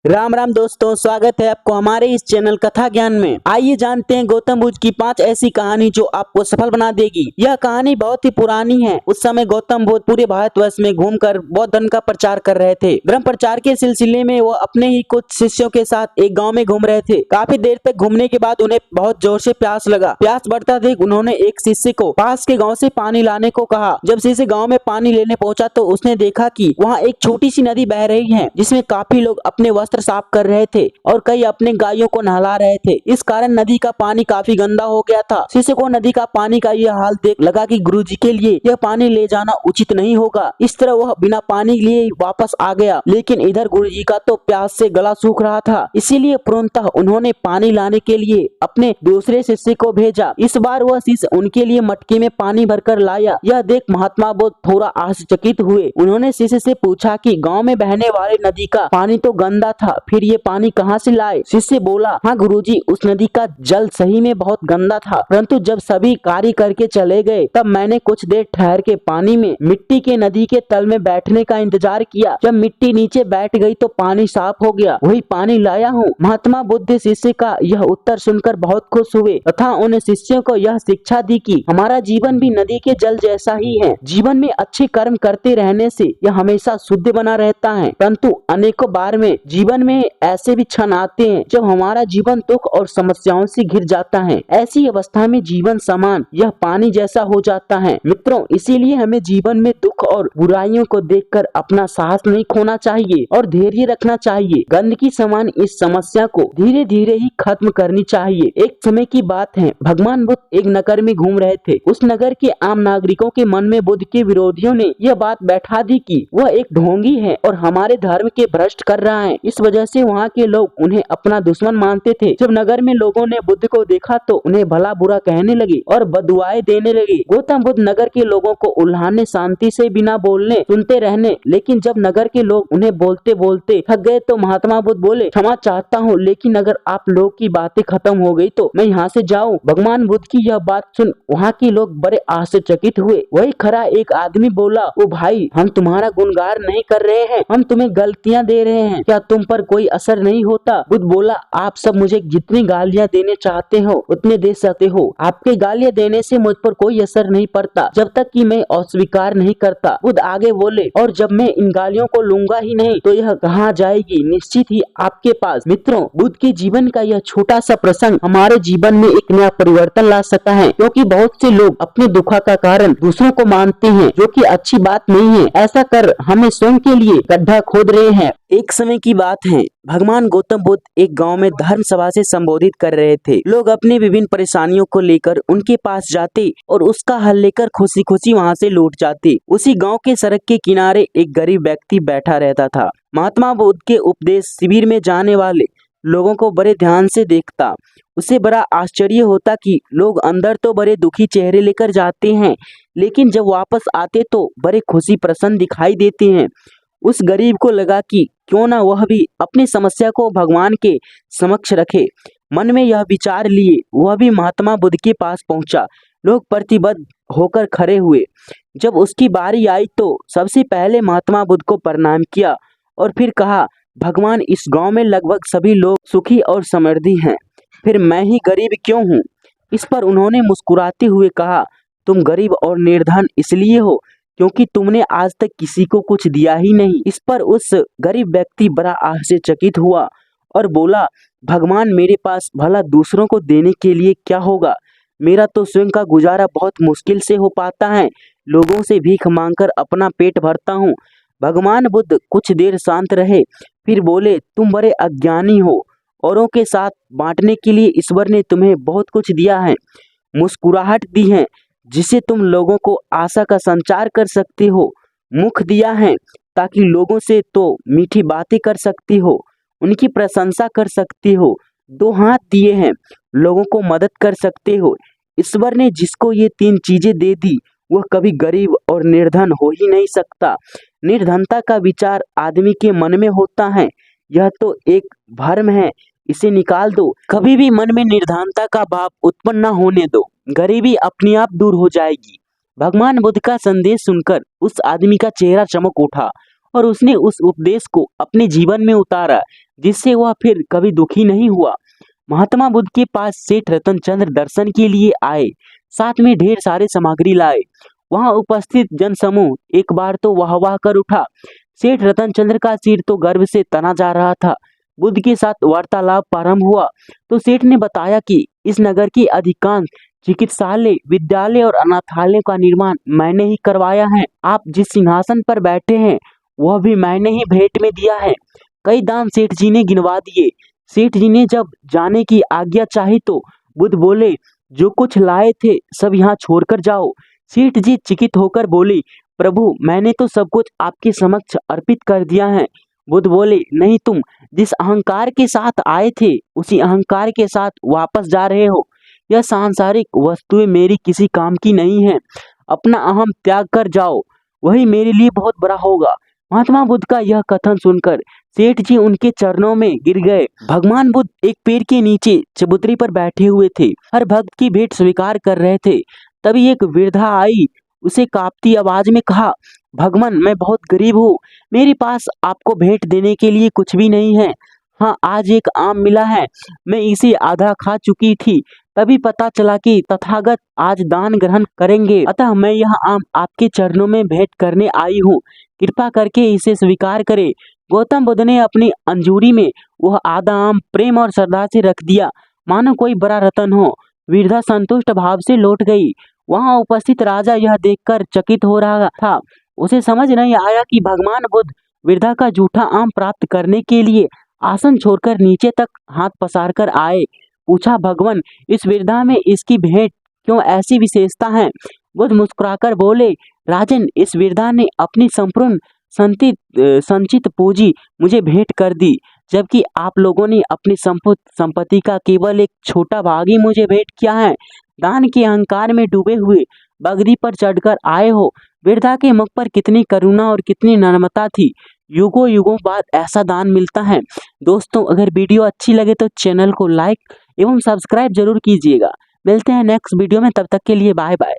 राम राम दोस्तों, स्वागत है आपको हमारे इस चैनल कथा ज्ञान में। आइए जानते हैं गौतम बुद्ध की 5 ऐसी कहानी जो आपको सफल बना देगी। यह कहानी बहुत ही पुरानी है। उस समय गौतम बुद्ध पूरे भारतवर्ष में घूमकर बौद्ध धर्म का प्रचार कर रहे थे। धर्म प्रचार के सिलसिले में वो अपने ही कुछ शिष्यों के साथ एक गाँव में घूम रहे थे। काफी देर तक घूमने के बाद उन्हें बहुत जोर से प्यास लगा। प्यास बढ़ता देख उन्होंने एक शिष्य को पास के गाँव से पानी लाने को कहा। जब शिष्य गाँव में पानी लेने पहुंचा तो उसने देखा कि वहाँ एक छोटी सी नदी बह रही है, जिसमें काफी लोग अपने वस्त्र साफ कर रहे थे और कई अपने गायों को नहला रहे थे। इस कारण नदी का पानी काफी गंदा हो गया था। शिष्य को नदी का पानी का यह हाल देख लगा कि गुरुजी के लिए यह पानी ले जाना उचित नहीं होगा। इस तरह वह बिना पानी लिए वापस आ गया। लेकिन इधर गुरुजी का तो प्यास से गला सूख रहा था, इसीलिए तुरंत उन्होंने पानी लाने के लिए अपने दूसरे शिष्य को भेजा। इस बार वह शिष्य उनके लिए मटके में पानी भरकर लाया। यह देख महात्मा बुद्ध थोड़ा आश्चर्यचकित हुए। उन्होंने शिष्य से पूछा कि गाँव में बहने वाली नदी का पानी तो गंदा था, फिर ये पानी कहाँ से लाए? शिष्य बोला, हाँ गुरुजी, उस नदी का जल सही में बहुत गंदा था, परंतु जब सभी कार्य करके चले गए तब मैंने कुछ देर ठहर के पानी में मिट्टी के नदी के तल में बैठने का इंतजार किया। जब मिट्टी नीचे बैठ गई तो पानी साफ हो गया, वही पानी लाया हूँ। महात्मा बुद्ध शिष्य का यह उत्तर सुनकर बहुत खुश हुए तथा उन शिष्यों को यह शिक्षा दी कि हमारा जीवन भी नदी के जल जैसा ही है। जीवन में अच्छे कर्म करते रहने से यह हमेशा शुद्ध बना रहता है, परंतु अनेकों बार में जीवन में ऐसे भी क्षण आते हैं जब हमारा जीवन दुख और समस्याओं से घिर जाता है। ऐसी अवस्था में जीवन समान यह पानी जैसा हो जाता है। मित्रों, इसीलिए हमें जीवन में दुख और बुराइयों को देखकर अपना साहस नहीं खोना चाहिए और धैर्य रखना चाहिए। गंदगी समान इस समस्या को धीरे धीरे ही खत्म करनी चाहिए। एक समय की बात है, भगवान बुद्ध एक नगर में घूम रहे थे। उस नगर के आम नागरिकों के मन में बुद्ध के विरोधियों ने यह बात बैठा दी कि वह एक ढोंगी है और हमारे धर्म के भ्रष्ट कर रहा है। इस वजह से वहाँ के लोग उन्हें अपना दुश्मन मानते थे। जब नगर में लोगों ने बुद्ध को देखा तो उन्हें भला बुरा कहने लगे और बदुआएं देने लगे। गौतम बुद्ध नगर के लोगों को उल्हाने, शांति से बिना बोलने सुनते रहने, लेकिन जब नगर के लोग उन्हें बोलते बोलते थक गए तो महात्मा बुद्ध बोले, क्षमा चाहता हूँ, लेकिन अगर आप लोग की बातें खत्म हो गई तो मैं यहाँ से जाऊँ। भगवान बुद्ध की यह बात सुन वहाँ के लोग बड़े आश्चर्यचकित हुए। वही खरा एक आदमी बोला, ओ भाई, हम तुम्हारा गुणगान नहीं कर रहे हैं, हम तुम्हें गलतियाँ दे रहे हैं, क्या तुम पर कोई असर नहीं होता? बुद्ध बोला, आप सब मुझे जितनी गालियाँ देने चाहते हो उतने दे सकते हो। आपके गालियाँ देने से मुझ पर कोई असर नहीं पड़ता जब तक कि मैं अस्वीकार नहीं करता। बुद्ध आगे बोले, और जब मैं इन गालियों को लूंगा ही नहीं तो यह कहाँ जाएगी? निश्चित ही आपके पास। मित्रों, बुद्ध के जीवन का यह छोटा सा प्रसंग हमारे जीवन में एक नया परिवर्तन ला सकता है, क्योंकि बहुत से लोग अपने दुखा का कारण दूसरों को मानते हैं, जो कि अच्छी बात नहीं है। ऐसा कर हमें स्वयं के लिए गड्ढा खोद रहे हैं। एक समय की बात है, भगवान गौतम बुद्ध एक गांव में धर्म सभा से संबोधित कर रहे थे। लोग अपनी विभिन्न परेशानियों को लेकर उनके पास जाते और उसका हल लेकर खुशी खुशी वहां से लौट जाते। उसी गांव के सड़क के किनारे एक गरीब व्यक्ति बैठा रहता था। महात्मा बुद्ध के उपदेश शिविर में जाने वाले लोगों को बड़े ध्यान से देखता। उसे बड़ा आश्चर्य होता कि लोग अंदर तो बड़े दुखी चेहरे लेकर जाते हैं, लेकिन जब वापस आते तो बड़े खुशी प्रसन्न दिखाई देते हैं। उस गरीब को लगा कि क्यों ना वह भी अपनी समस्या को भगवान के समक्ष रखे। मन में यह विचार लिए वह भी महात्मा बुद्ध के पास पहुंचा। लोग प्रतिबद्ध होकर खड़े हुए। जब उसकी बारी आई तो सबसे पहले महात्मा बुद्ध को प्रणाम किया और फिर कहा, भगवान, इस गांव में लगभग सभी लोग सुखी और समृद्धि हैं, फिर मैं ही गरीब क्यों हूँ? इस पर उन्होंने मुस्कुराते हुए कहा, तुम गरीब और निर्धन इसलिए हो क्योंकि तुमने आज तक किसी को कुछ दिया ही नहीं। इस पर उस गरीब व्यक्ति बड़ा आश्चर्यचकित हुआ और बोला, भगवान, मेरे पास भला दूसरों को देने के लिए क्या होगा? मेरा तो स्वयं का गुजारा बहुत मुश्किल से हो पाता है। लोगों से भीख मांगकर अपना पेट भरता हूँ। भगवान बुद्ध कुछ देर शांत रहे, फिर बोले, तुम बड़े अज्ञानी हो। औरों के साथ बांटने के लिए ईश्वर ने तुम्हें बहुत कुछ दिया है, मुस्कुराहट दी है जिसे तुम लोगों को आशा का संचार कर सकते हो, मुख दिया है ताकि लोगों से तो मीठी बातें कर सकती हो, उनकी प्रशंसा कर सकती हो, 2 हाथ दिए हैं, लोगों को मदद कर सकते हो। ईश्वर ने जिसको ये 3 चीजें दे दी वह कभी गरीब और निर्धन हो ही नहीं सकता। निर्धनता का विचार आदमी के मन में होता है, यह तो एक भ्रम है, इसे निकाल दो। कभी भी मन में निर्धनता का भाव उत्पन्न न होने दो, गरीबी अपने आप दूर हो जाएगी। भगवान बुद्ध का संदेश सुनकर उस आदमी का चेहरा चमक उठा और उसने उस उपदेश को अपने जीवन में उतारा, जिससे वह फिर कभी दुखी नहीं हुआ। महात्मा बुद्ध के पास सेठ रतनचंद्र दर्शन के लिए आए, साथ में ढेर सारे सामग्री लाए। वहां उपस्थित जनसमूह एक बार तो वाह वाह कर उठा। सेठ रतनचंद्र का सिर तो गर्व से तना जा रहा था। बुद्ध के साथ वार्तालाप प्रारंभ हुआ तो सेठ ने बताया कि इस नगर के अधिकांश चिकित्सालय, विद्यालय और अनाथालय का निर्माण मैंने ही करवाया है। आप जिस सिंहासन पर बैठे हैं वह भी मैंने ही भेंट में दिया है। कई दान सेठ जी ने गिनवा दिए। सेठ जी ने जब जाने की आज्ञा चाही तो बुद्ध बोले, जो कुछ लाए थे सब यहाँ छोड़कर जाओ। सेठ जी चकित होकर बोले, प्रभु मैंने तो सब कुछ आपके समक्ष अर्पित कर दिया है। बुद्ध बोले, नहीं, तुम जिस अहंकार के साथ आए थे उसी अहंकार के साथ वापस जा रहे हो। यह सांसारिक वस्तुएं मेरी किसी काम की नहीं है। अपना अहम त्याग कर जाओ, वही मेरे लिए बहुत बड़ा होगा। महात्मा बुद्ध का यह कथन सुनकर सेठ जी उनके चरणों में गिर गए। भगवान बुद्ध एक पेड़ के नीचे चबूतरी पर बैठे हुए थे, हर भक्त की भेंट स्वीकार कर रहे थे। तभी एक वृद्धा आई, उसे कांपती आवाज में कहा, भगवान मैं बहुत गरीब हूँ, मेरे पास आपको भेंट देने के लिए कुछ भी नहीं है। हाँ, आज एक आम मिला है, मैं इसे आधा खा चुकी थी, तभी पता चला कि तथागत आज दान ग्रहण करेंगे, अतः मैं यह आम आपके चरणों में भेंट करने आई हूँ, कृपा करके इसे स्वीकार करें। गौतम बुद्ध ने अपनी अंजूरी में वह आधा आम प्रेम और श्रद्धा से रख दिया, मानो कोई बड़ा रतन हो। वृद्धा संतुष्ट भाव से लौट गई। वहां उपस्थित राजा यह देखकर चकित हो रहा था। उसे समझ नहीं आया कि भगवान बुद्ध वृद्धा का जूठा आम प्राप्त करने के लिए आसन छोड़कर नीचे तक हाथ पसार कर आए। पूछा, भगवान इस वृद्धा में इसकी भेंट क्यों ऐसी विशेषता है? बुद्ध मुस्कुराकर बोले, राजन इस वृद्धा ने अपनी संपूर्ण संचित पूंजी मुझे भेंट कर दी, जबकि आप लोगों ने अपनी संपत्ति का केवल एक छोटा भाग ही मुझे भेंट किया है। दान के अहंकार में डूबे हुए बगदी पर चढ़कर आए हो। वृद्धा के मुख पर कितनी करुणा और कितनी नम्रता थी। युगों युगों बाद ऐसा दान मिलता है। दोस्तों अगर वीडियो अच्छी लगे तो चैनल को लाइक एवं सब्सक्राइब जरूर कीजिएगा। मिलते हैं नेक्स्ट वीडियो में, तब तक के लिए बाय बाय।